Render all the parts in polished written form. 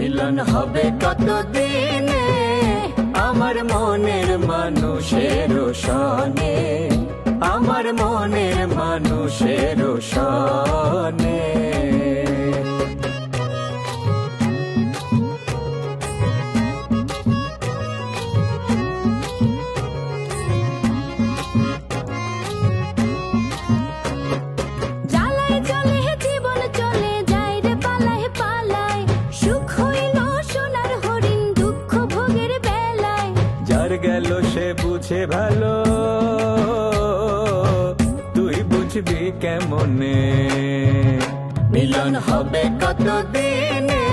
মিলন হবে কতদিনে আমার মনের মানুষের সনে, আমার মনের মানুষের সনে। গেল সে বুঝে ভালো, তুই বুঝবি কেমনে। মিলন হবে কতদিনে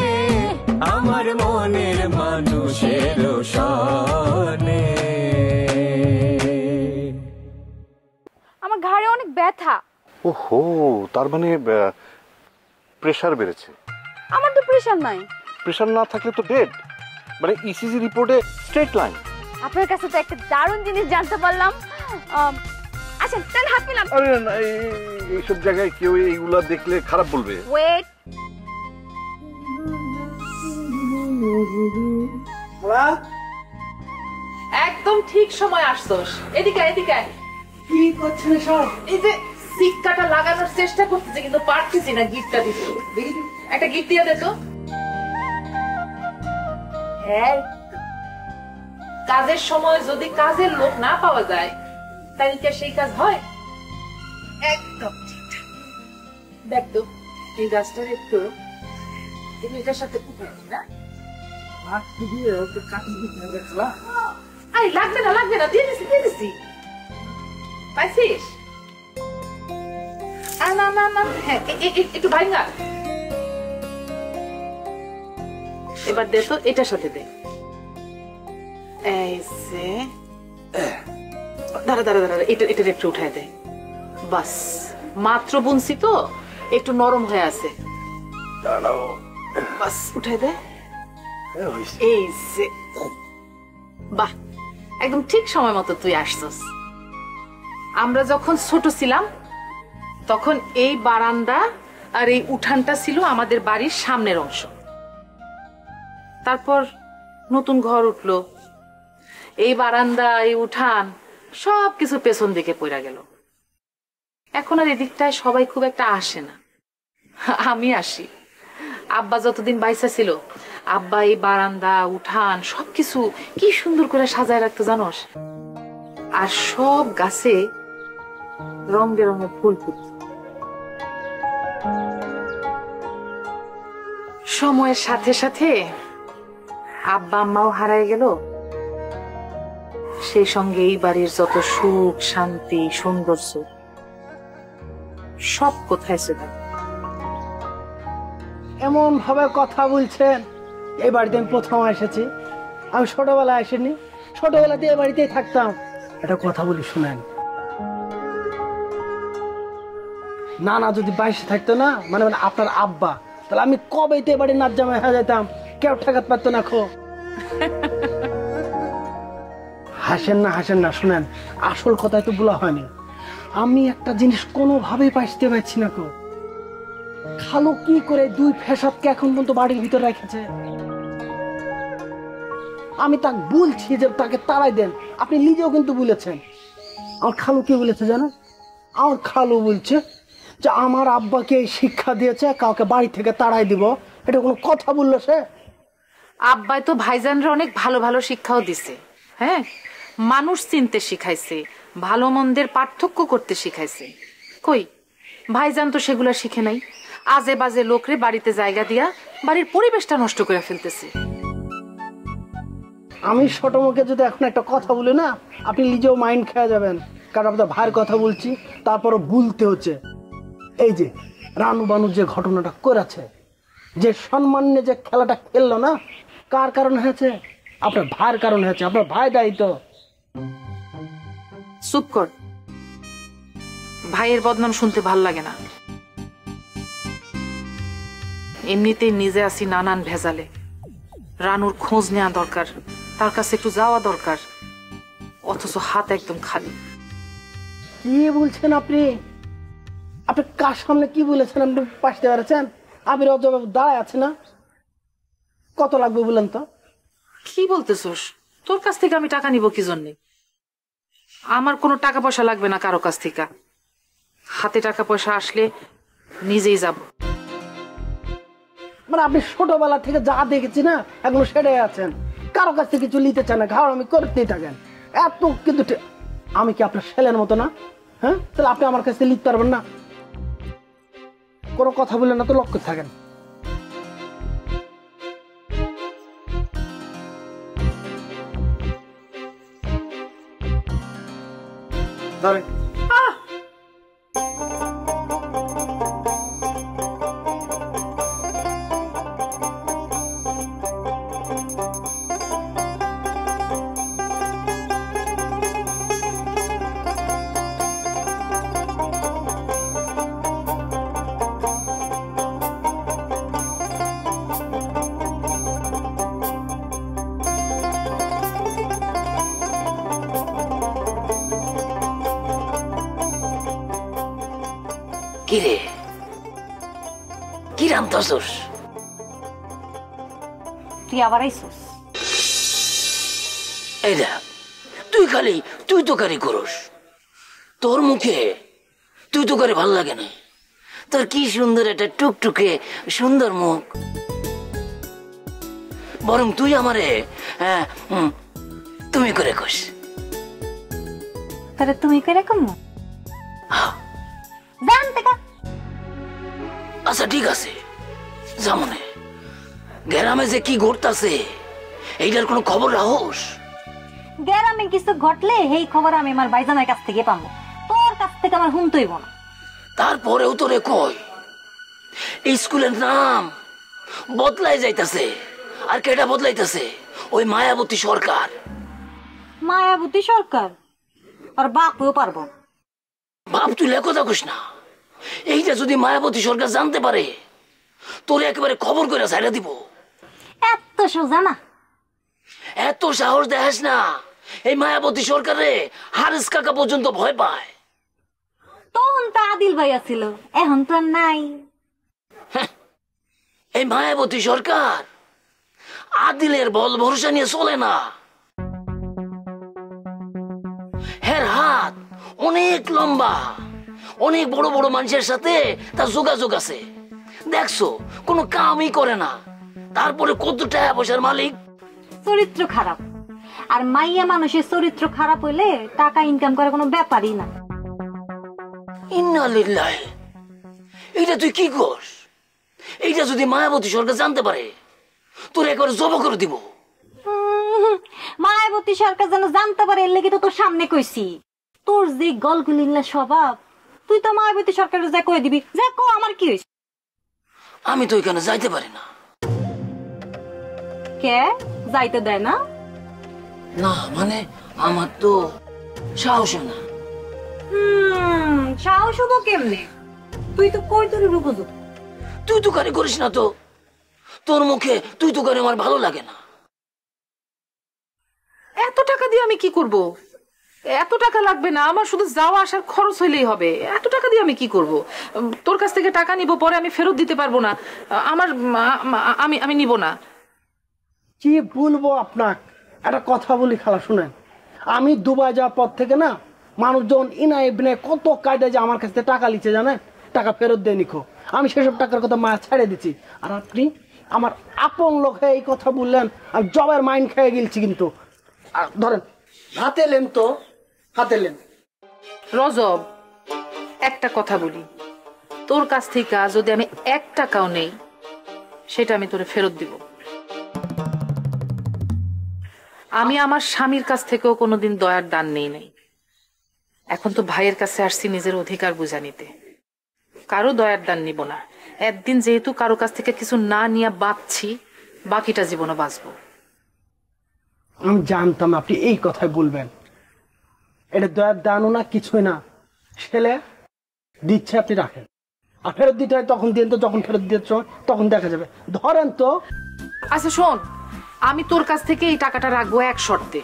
আমার মনের মানুষের সনে। আমার ঘাড়ে অনেক ব্যথা। ওহো, তার মানে প্রেসার বেড়েছে। আমার তো প্রেসার নাই। প্রেসার না থাকলে তো ডেড, মানে ইসিজি রিপোর্টে স্ট্রেট লাইন। আপনার কাছে তো একটা দারুণ জিনিস জানতে পারলাম। আচ্ছা তাহলে হাত মিলাম। আরে না, এইসব জায়গায় কেউ এইগুলা দেখলে খারাপ বলবে। ওয়েট, একদম ঠিক সময় আসছস। এদিকে এদিকে। কি করছেন সব? এই যে সিক্কাটা লাগানোর চেষ্টা করতেছি কিন্তু পারতেছি না। গিফটটা দিতে, একটা গিফট দিয়ে দে তো। হ্যাঁ, কাজের সময় যদি কাজের লোক না পাওয়া যায় তাহলে কি সেই কাজ হয়? একদম ঠিকঠাক। দেখ তো এই গাছটার একটু এটার সাথে না লাগবে না, লাগবে না, দিয়ে দিছি, দিয়ে দিছি। পাইছিস? না না না, হ্যাঁ একটু ভাঙা। এবার দে তো, এটার সাথে দে। দাঁড়া দাঁড়া দাঁড়া, এটার একটু উঠায় দে। বাস, মাত্র বুনছি তো একটু নরম হয়ে আছে। বাস উঠায় দে। এই যে, বাহ, একদম ঠিক সময় মতো তুই আসছস। আমরা যখন ছোট ছিলাম তখন এই বারান্দা আর এই উঠানটা ছিল আমাদের বাড়ির সামনের অংশ। তারপর নতুন ঘর উঠলো, এই বারান্দা এই উঠান সবকিছু পেছন দিকে পড়ে গেল। এখন আর এদিকটায় সবাই খুব একটা আসে না, আমি আসি। আব্বা যতদিন বাইসা ছিল আব্বা এই বারান্দা উঠান সবকিছু কি সুন্দর করে সাজায় রাখতো জানোস। আর সব গাছে রং বেরঙের ফুল ফুটত। সময়ের সাথে সাথে আব্বা আম্মাও হারায় গেল, সেই সঙ্গে এই বাড়ির যত সুখ শান্তি সৌন্দর্য সব কোথায় ছিল। এমন ভাবে কথা বলছেন, এই বাড়িতে আমি প্রথম এসেছি। আমি ছোটবেলায় আসিনি, ছোটবেলাতে এই বাড়িতেই থাকতাম। একটা কথা বলি শুনেন, নানা যদি বাইশে থাকতো না, মানে আপনার আব্বা, তাহলে আমি কবে তো বাড়ির নাচ জামাই হয়ে যেতাম, কেউ ঠেকাতে পারতো না। খো হাসেন না, হাসেন না, শুনেন আসল কথাই তো বলা হয়নি। আমি একটা জিনিস কোনোভাবেই পাইতে পারছি না। কো খালু কি করে দুই ফেসাদকে এখন পর্যন্ত বাড়ির ভিতরে রেখেছে? আমি তাকে বলছি যে তাকে তাড়াই দেন, আপনি নিজেও কিন্তু বলেছেন। আমার খালু কি বলেছে জানেন? আমার খালু বলছে যে আমার আব্বাকে এই শিক্ষা দিয়েছে কাউকে বাড়ি থেকে তাড়াই দিব। এটা কোনো কথা বললো সে? আব্বাই তো ভাইজানরা অনেক ভালো ভালো শিক্ষাও দিছে। হ্যাঁ, মানুষ চিনতে শিখাইছে, ভালো মন্দের পার্থক্য করতে শিখাইছে। কই ভাইজান তো সেগুলা শিখে নাই, আজে বাজে লোকরে বাড়িতে জায়গা দিয়া বাড়ির পরিবেশটা নষ্ট করে ফেলতেছে। আমি ছোট মুখে যদি এখন একটা কথা বলি না, আপনি নিজেও মাইন্ড খেয়ে যাবেন, কারণ আপনার ভাইয়ের কথা বলছি, তারপরও বলতে হচ্ছে। এই যে রানু বানু যে ঘটনাটা করেছে, যে সম্মান নিয়ে যে খেলাটা খেললো না, কার কারণ হয়েছে? আপনার ভাইয়ের কারণ হয়েছে। আপনার ভাই দায়িত্ব। চুপ কর, ভাইয়ের বদনাম শুনতে ভাল লাগে না। এমনিতেই নিজে আসি নানান ভেজালে, রানুর খোঁজ নেওয়া দরকার, তার কাছে একটু যাওয়া দরকার, অথচ হাত একদম খালি। কি বলছেন আপনি? আপনি কার সামনে কি বলেছেন? আপনি পাশতে পেরেছেন? আবির অজবাবু দাঁড়ায় আছে না, কত লাগবে বলেন তো? কি বলতেছস? তোর কাছ থেকে আমি টাকা নিব কি জন্যে? আমার কোনো টাকা পয়সা লাগবে না কারো কাছ থেকে। হাতে টাকা পয়সা আসলে নিজেই যাব। মানে আপনি ছোটবেলা থেকে যা দেখেছি না এখনো সেটাই আছেন, কারো কাছ থেকে কিছু নিতে চান না, ঘাড় আমি করতেই থাকেন এত। কিন্তু আমি কি আপনার ছেলের মতো না? হ্যাঁ, তাহলে আপনি আমার কাছে লিখতে পারবেন না? কোনো কথা বললেন না তো, লক্ষ্য থাকেন। ধরেন। কিরে, কি রামতাছস? তুই আবার আইসুস? এই দেখ, তুই তো কারি করস। তোর মুখে তুই তো কারি ভাল লাগে না। তোর কি সুন্দর একটা টুকটুকে সুন্দর মুখ। বরং তুই আমারে তুমি করে কস। তাহলে তুমি করে কম জানতে কা? আচ্ছা ঠিক আছে, যেমন গ্রামে যে কি ঘটতাছে এইটার কোনো খবর রাখোস? গ্রামে কিছু ঘটলে এই খবর আমি আমার ভাইজানের কাছ থেকে পাবো, তোর কাছ থেকে আমার হুমতইব না। তারপরেও তোরে কই, এই স্কুলের নাম বদলাই যাইতাছে। আর কেটা বদলাইতাছে? ওই মায়াবতী সরকার। মায়াবতী সরকার? আর বাপও পারবো? বাপ তুই লেখো থাকুস না। এইটা যদি মায়াবতী সরকার জানতে পারে তোরে একেবারে খবর করে ছাইড়া দিব। এত সোজা না। এত সাহস দেখাস না। এই মায়াবতী সরকারে হারিস কাকা পর্যন্ত ভয় পায়। তখন তো আদিল ভাই আছিল, এখন তো আর নাই। এই মায়াবতী সরকার আদিলের বল ভরসা নিয়ে চলে না। হের হাত অনেক লম্বা, অনেক বড় বড় মানুষের সাথে তার যোগাযোগ আছে। দেখছো, কোনো কামই করে না, তারপরে কত টাকা পয়সার মালিক। চরিত্র খারাপ, আর মাইয়া মানুষের চরিত্র খারাপ হইলে টাকা ইনকাম করা কোনো ব্যাপারই না। ইন্না লিল্লাহি, এইটা তুই কি করস? এইটা যদি মায়াবতী সরকার জানতে পারে তোর একবারে জব করে দিব। মায়াবতী সরকার যেন জানতে পারে এর লেগে তো তোর সামনে কইছি। তোর যে গলগুলিল্লা স্বভাব, তুই তো মায়াবতী সরকারের যা কই দিবি, যা কো আমার কি হইছে? আমি তো এখানে যাইতে পারি না। কে যাইতে দেয় না? না মানে আমার তো সাহস না। সাহস হবো কেমনে? তুই তো কই তোর উপযুক্ত। তুই তো কারি করিস না তো, তোর মুখে তুই তো কারি আমার ভালো লাগে না। এত টাকা দিয়ে আমি কি করব? এত টাকা লাগবে না আমার, শুধু যাওয়া আসার খরচ হইলেই হবে। এত টাকা দিয়ে আমি কি করব? তোর কাছ থেকে টাকা নিব, পরে আমি ফেরত দিতে পারবো না। আমি নিব না। কি বলবো আপনার, একটা কথা বলি খালা শুনেন। আমি দুবাই যাওয়ার পর থেকে না মানুষজন ইনায় বিনায় কত কায়দা যে আমার কাছ থেকে টাকা লিচ্ছে জানেন, টাকা ফেরত দেয় নিখো। আমি সেসব টাকার কথা মা ছেড়ে দিচ্ছি। আর আপনি আমার আপন লোক হয়ে এই কথা বললেন, আমি জবের মাইন্ড খেয়ে গেছি। কিন্তু ধরেন হাতে লেন তো, হাতে লেন। রজব, একটা কথা বলি, তোর কাছ থেকে যদি আমি 1 টাকাও নেই সেটা আমি তোরে ফেরত দিব। আমি আমার স্বামীর কাছ থেকেও কোনোদিন দয়ার দান নেই নাই। এখন তো ভাইয়ের কাছে আসছি নিজের অধিকার বুঝা নিতে। কারো দয়ার দান নিব না। একদিন যেহেতু কারো কাছ থেকে কিছু না নিয়ে বাঁচছি, বাকিটা জীবনে বাঁচবো। আমি জানতাম আপনি এই কথাই বলবেন। এটা দয়ার দানও না, কিছুই না। ছেলে দিচ্ছে, আপনি রাখেন। আর ফেরত দিতে হয় তখন দিন তো, যখন ফেরত দিতে হয় তখন দেখা যাবে। ধরেন তো। আচ্ছা শোন, আমি তোর কাছ থেকে এই টাকাটা রাখবো এক শর্তে।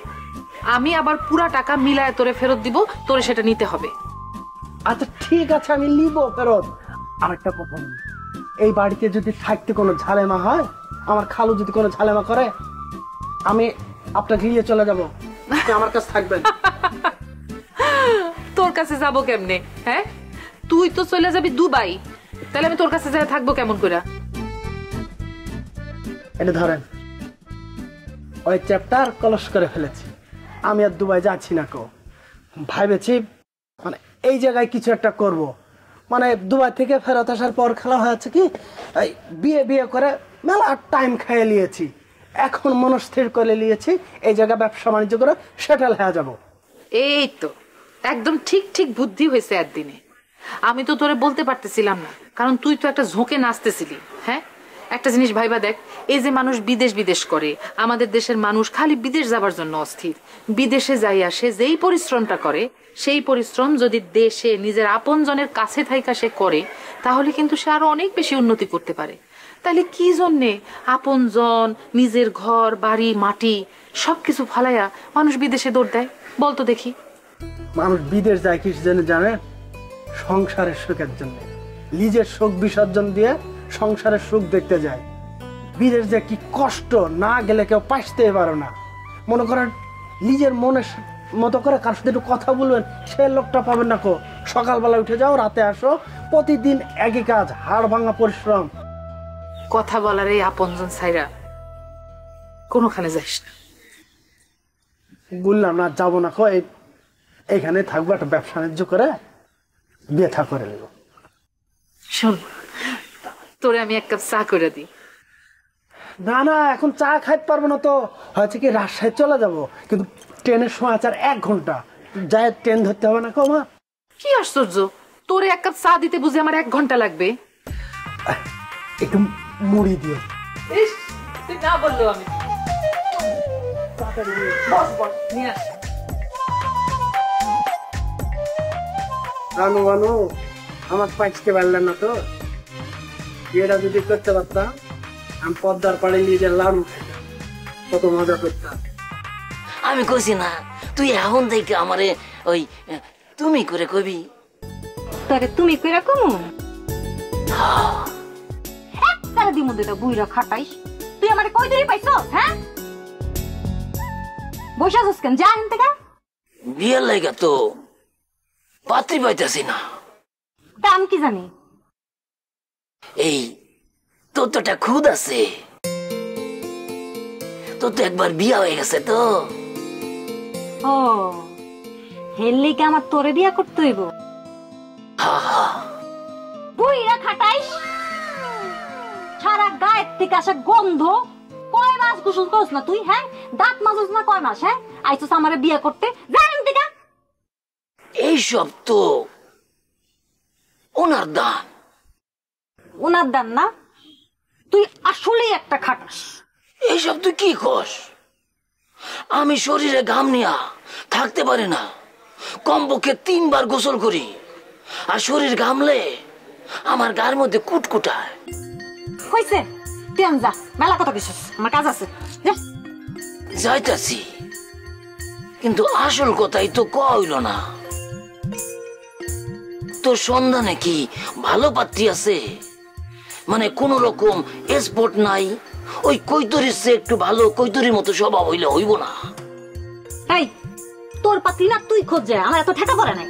আমি আবার পুরা টাকা মিলায় তোরে ফেরত দিব, তোরে সেটা নিতে হবে। আচ্ছা ঠিক আছে, আমি নিব ফেরত। আরেকটা কথা বলি, এই বাড়িতে যদি থাকতে কোনো ঝামেলা হয় আমার খালু যদি কোনো ঝালেমা করে আমি আপনাকে নিয়ে চলে যাব, আপনি আমার কাছে থাকবেন। তোর কাছে যাব কেমনে? হ্যাঁ, তুই তো চলে যাবি দুবাই, তাহলে আমি তোর কাছে যাই থাকবো কেমন করে? এটা ধরেন, ওই চ্যাপ্টার ক্লোজ করে ফেলেছি, আমি আর দুবাই যাচ্ছি না। ভাবেছি মানে এই জায়গায় কিছু একটা করব, মানে দুবাই থেকে ফেরত আসার পর খেলা হয়েছে কি এই বিয়ে করে মেলা টাইম খেয়ে নিয়েছি, এখন মনস্থির করে নিয়েছি এই জায়গায় ব্যবসা বাণিজ্য করে সেটেল হয়ে যাব। এই তো একদম ঠিক ঠিক বুদ্ধি হয়েছে একদিনে। আমি তো তোরে বলতে পারতেছিলাম না, কারণ তুই তো একটা ঝোঁকে নাচতেছিলি। হ্যাঁ, একটা জিনিস ভাইবা দেখ, এই যে মানুষ বিদেশ বিদেশ করে, আমাদের দেশের মানুষ খালি বিদেশ যাবার জন্য অস্থির। বিদেশে যাই আসে যেই পরিশ্রমটা করে, সেই পরিশ্রম যদি দেশে নিজের আপনজনের কাছে থাইকা সে করে, তাহলে কিন্তু সে আরো অনেক বেশি উন্নতি করতে পারে। তাহলে কি জন্যে আপনজন, নিজের ঘর বাড়ি মাটি সবকিছু ফালাইয়া মানুষ বিদেশে দৌড় দেয় বলতো দেখি? মানুষ বিদেশ যায় কিছু জন্য জানে, সংসারের সুখের জন্য, নিজের সুখ বিসর্জন দিয়ে সংসারের সুখ দেখতে যায়। বিদেশ যে কি কষ্ট, না গেলে কেউ পাইতে পারো না। মনে করেন নিজের মনের মতো করে কার সাথে একটু কথা বলবেন, সে লোকটা পাবেন না। সকালবেলা উঠে যাও, রাতে আসো, প্রতিদিন একই কাজ, হাড় ভাঙা পরিশ্রম। কথা বলার এই আপনজন ছাইরা কোনোখানে যাইস না। বললাম না যাবো না, এইখানে থাকবো, একটা ব্যবসা বাণিজ্য করে বিয়ে থা করে নেব। শোন, তোরে আমি এক কাপ চা করে দিই। না না, এখন চা খাইতে পারবো না তো, হয়েছে কি রাজশাহী চলে যাব, কিন্তু ট্রেনের সময় আছে 1 ঘন্টা, যায় ট্রেন ধরতে হবে না। মা কি আশ্চর্য, তোরে এক কাপ চা দিতে বুঝি আমার 1 ঘন্টা লাগবে? একটু মুড়ি দিও। তুই না বললো আমি রানু বানু আমার পাঁচতে পারলেন না তো, বিয়েটা যদি করতে পারতাম আমি পদ্মার পাড়ে নিয়ে যে লাড়ু খাইতাম, কত মজা করতাম। আমি কইছি না তুই এখন থেকে আমারে ওই তুমি করে কবি। তোরে তুমি কইরা কমু একটারে দি মধ্যে বুইরা খাটাইস। তুই আমারে কই দিলি পাইছস? হ্যাঁ, বসে আছিস কেন? যা এখান থেকে। বিয়ের লাগা তো পাত্রী পাইতেছি না। তা আমি কি জানি? এই তোর তো একটা খুদ আছে, তোর তো একবার বিয়া হয়ে গেছে তো। ও হেললি কি আমার তোরে বিয়া করতে হইব? বুইরা খাটাইস, সারা গায়ের থেকে আসা গন্ধ। কয় মাস গোসল করছ না তুই? হ্যাঁ, দাঁত মাজস না কয় মাস? হ্যাঁ, আইছস আমারে বিয়া করতে? জানেন থেকে এইসব তো ওনার দান। ওনার দান না? তুই আসলেই একটা খাটাস। এইসব তুই কি কস? আমি শরীরে ঘাম নিয়া থাকতে পারি না, কমপক্ষে 3 বার গোসল করি, আর শরীর ঘামলে আমার গায়ের মধ্যে কুটকুটায়। হইছে, তুই আন যা, মেলা কথা কইছস, আমার কাজ আছে। যাইতাছি, কিন্তু আসল কথাই তো কইল না। তোর সন্ধানে কি ভালো পাত্রী আছে? মানে কোন রকম স্পট নাই? ওই কৈতরির চেয়ে একটু ভালো কৈতরির মতো স্বভাব হইলে হইব না? এই তোর পাত্রী না তুই খোঁজ যায়, আমার এত ঠেকা পড়ে নাই।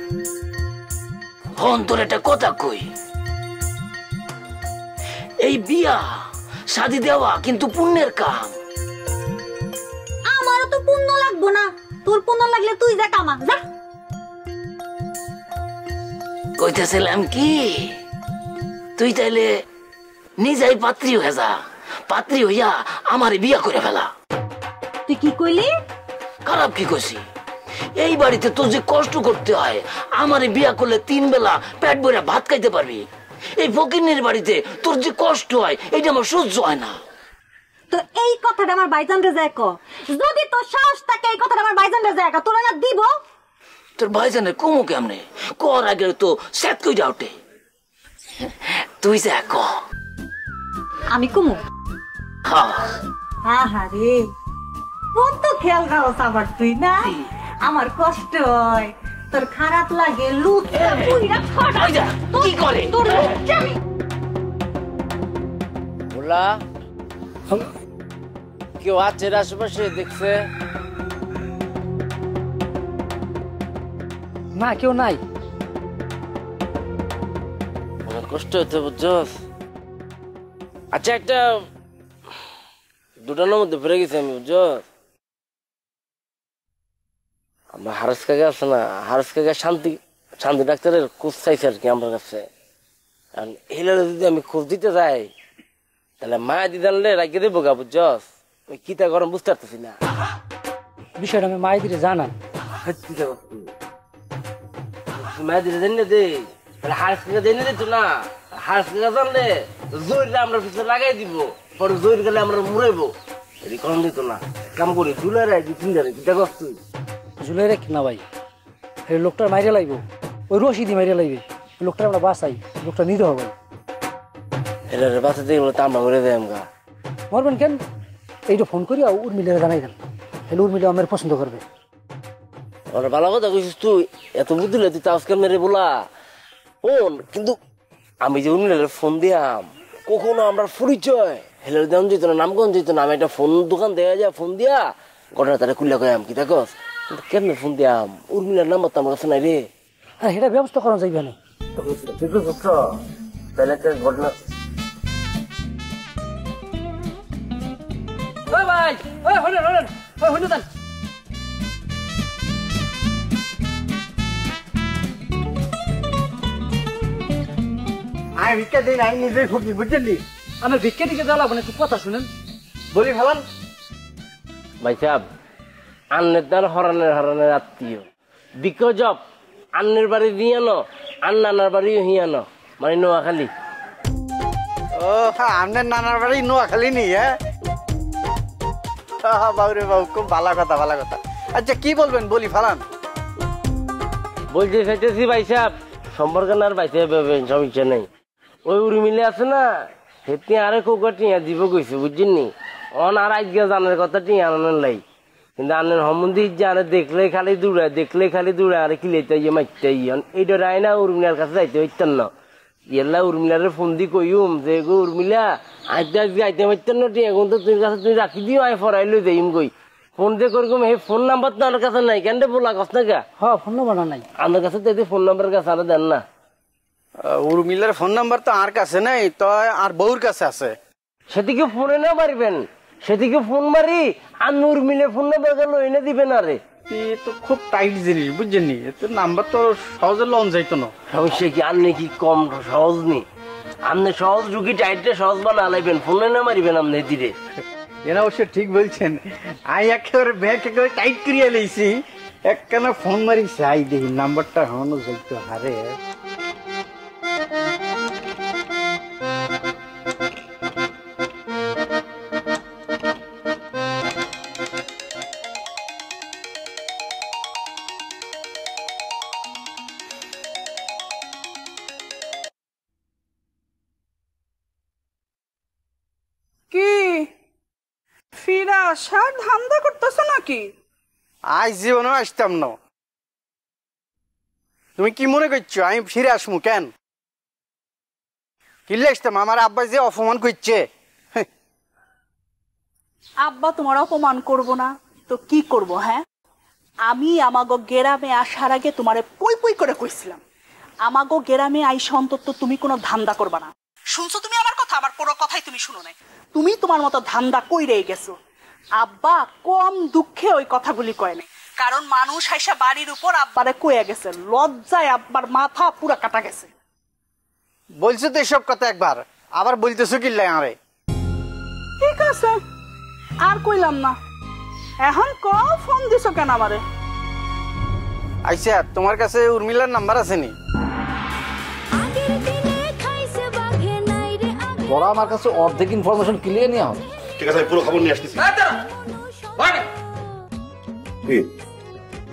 হন তোর একটা কথা কই, এই বিয়া শাদি দেওয়া কিন্তু পুণ্যের কাম। আমারও তো পুণ্য লাগবো না, তোর পুণ্য লাগলে তুই যা কামা যা। কইতেছিলাম কি, তুই তাইলে নিজেই পাত্রী হয়ে যা, পাত্রী হইয়া আমার বিয়া করে ফেলা। তুই কি কইলি? খারাপ কি কইছি? এই বাড়িতে তোর যে কষ্ট করতে হয়, আমারে বিয়া করলে 3 বেলা পেট ভরে ভাত খাইতে পারবি। এই ফকিন্নির বাড়িতে তোর যে কষ্ট হয়, এটা আমার সহ্য হয় না। তো এই কথাটা আমার ভাইজান রে যায় ক, যদি তোর সাহস থাকে এই কথাটা আমার ভাইজান রে যায় ক, তোরা না দিব? তোর ভাইজানের কমু কেমনে? কর আগে তো সেট কইরা উঠে। তুই যা ক। আমি কুমু? হ্যাঁ হ্যাঁ রে, কত খেয়াল রাখস আবার তুই না। আমার কষ্ট হয়, তোর খারাপ লাগে, লুট পুইরা ফাটা। ওই যা, কি করে? তোর লুটটা আমি বলা কেউ আছে আশেপাশে দেখছে? না, কেউ নাই। অনেক কষ্ট হচ্ছে বুঝছস। আচ্ছা, একটা দুটানোর মধ্যে পড়ে গেছি আমি বুঝছস। আমরা হারেস কাকা আছে না, হারেস কাকা শান্তি ডাক্তারের খোঁজ চাইছে আর কি আমার কাছে। কারণ এগুলো যদি আমি খোঁজ দিতে যাই তাহলে মায়া দিদানলে রাখিয়ে দেবো গা বুঝছস। ওই কিতা গরম বুঝতে পারতেছি না। বিষয়টা আমি মাই দিলে জানান। মায়া দিলে জানি না দে, তাহলে হারেস কাকা জানি দিত না। হারেস কাকা জানলে জোর আমরা পিছনে লাগাই দিব, পরে জোর গেলে আমরা মুড়াইবো। এটি কম দিত না। কাম করি জুলাই রাখি চিন্তারে কিতা করছ তুই? ঝুলে রেখে না ভাই, এই লোকটার মাইরে লাগবো, ওই রশিদি মাইরে লাগবে। লোকটা আমরা বাঁচাই, লোকটা নিতে হবে। এটা বাঁচাতে গেলে তো আমরা মরে যাই আমরা। মরবেন কেন? এইটা ফোন করি উর্মিলারে জানাই দেন, তাহলে উর্মিলা আমার পছন্দ করবে। ওরা ভালো কথা কইছিস তুই, এত বুদ্ধি তুই তাজকাল মেরে বলা ফোন। কিন্তু আমি যে উর্মিলার ফোন দিয়াম, কখনো আমরা পরিচয় হেলে দেওয়া যেত না, নামগঞ্জ যেত না। আমি একটা ফোন দোকান দেওয়া যায়, ফোন দিয়া ঘটনা তারা খুললে কয়াম কি দেখস। কিন্তু কেমনে ফোন দিয়াম? উর্মিলার নাম্বার তো আমার কাছে নাই রে। হ্যাঁ, এটা ব্যবস্থা করা যাইবে না। তাহলে একটা ঘটনা ভাই, হইল দেন। আমি ভিক্ষা দিই না, আমি নিজেই খুবই বুঝলি। আমি ভিক্ষা দিকে জ্বালাবো না, একটু কথা শুনেন। বলি ফেলান। ভাই সাহেব, আন্নের দ্বার হরানের আত্মীয় বিকজব আন্নের বাড়ি দিয়ে আনো, আন্নার বাড়ি হিয়ানো, মানে নোয়াখালী। ও হ্যাঁ, আপনার নানার বাড়ি নোয়াখালী নি? হ্যাঁ বাবুরে বাবু, খুব ভালো কথা, ভালো কথা। আচ্ছা কি বলবেন, বলি ফেলান। বলতে চাইতেছি ভাই সাহেব, সম্পর্ক না আর বাইতে সমস্যা নেই। ওই উর্মিলে আছে না, সেটি আরে কোকা টিয়া দিব কইছে বুঝছেন নি। অন আর আজকে জানার কথা টিয়া আনার লাই, কিন্তু আনের সম্বন্ধে জানে দেখলে খালি দূরায় আরে কিলাইতে মারতে এইটা রায় না উর্মিলার কাছে যাইতে হইতেন না। ইয়াল্লা উর্মিলারে ফোন দি কইম যে গো উর্মিলা আজকে আইতে পারতেন না, টিয়া কিন্তু তুই কাছে তুই রাখি দিও, আমি ফরাই লই যাইম কই। ফোন দিয়ে করলাম, এই ফোন নাম্বার তো আমার কাছে নাই। কেন বলা কস না কে? হ্যাঁ, ফোন নাম্বার নাই আমার কাছে তো ফোন নাম্বার কাছে আরো দেন না। উর্মিলার ফোন নাম্বার তো আর কাছে নাই, তো আর বউর কাছে আছে। সেদিকে ফোনে না মারিবেন, সেদিকে ফোন মারি আর উর্মিলে ফোন নাম্বার গেল এনে দিবেন। আরে তো খুব টাইট জিনিস বুঝছেন নি, এত নাম্বার তো সহজে লন যাইতো না। সমস্যা কি? আপনি কি কম সহজ নি? আপনি সহজ রুগী টাইটে সহজ বানা লাইবেন, ফোনে না মারিবেন আপনি ধীরে। এরা অবশ্য ঠিক বলছেন। আমি একেবারে ব্যাগ একেবারে টাইট করিয়া লইছি, একখানা ফোন মারি চাই দেখি নাম্বারটা হনো যাইতো। হারে কি ফিরে আসার ধান্দা করতেছো নাকি? আজ জীবনে আসতাম না। তুমি কি মনে করছো আমি ফিরে আসমু? কেন কিনলে আসতাম? আমার আব্বা যে অপমান করছে। আব্বা তোমার অপমান করবো না তো কি করব? হ্যাঁ, আমি আমাগো গেরামে আসার আগে তোমারে পই পই করে কইছিলাম, আমাগো গেরামে আইসা অন্তত তুমি কোনো ধান্দা করবা না। শুনছো তুমি আমার কথা? আমার পুরো কথাই তুমি শুনো নাই। তুমি তোমার মতো ধান্দা কইরেই গেছো। আব্বা কম দুঃখে ওই কথাগুলি কয় নাই, কারণ মানুষ আইসা বাড়ির উপর আব্বারে কয়ে গেছে, লজ্জায় আব্বার মাথা পুরা কাটা গেছে। বলছো তো এসব কথা একবার, আবার বলতেছো কিল্লাই আরে। ঠিক আছে, আর কইলাম না। এখন ক ফোন দিছো কেন আমারে? আচ্ছা, তোমার কাছে উর্মিলার নাম্বার আছে নি? তোরা আমার কাছে অর্ধেক ইনফরমেশন ক্লিয়ার নিয়ে হবে। ঠিক আছে, পুরো খবর নিয়ে আসতেছি।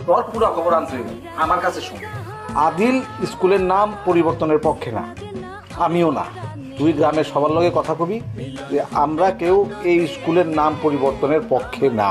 তোর পুরো খবর আনছে আমার কাছে শোন। আদিল স্কুলের নাম পরিবর্তনের পক্ষে না, আমিও না। তুই গ্রামের সবার লগে কথা কবি যে আমরা কেউ এই স্কুলের নাম পরিবর্তনের পক্ষে না।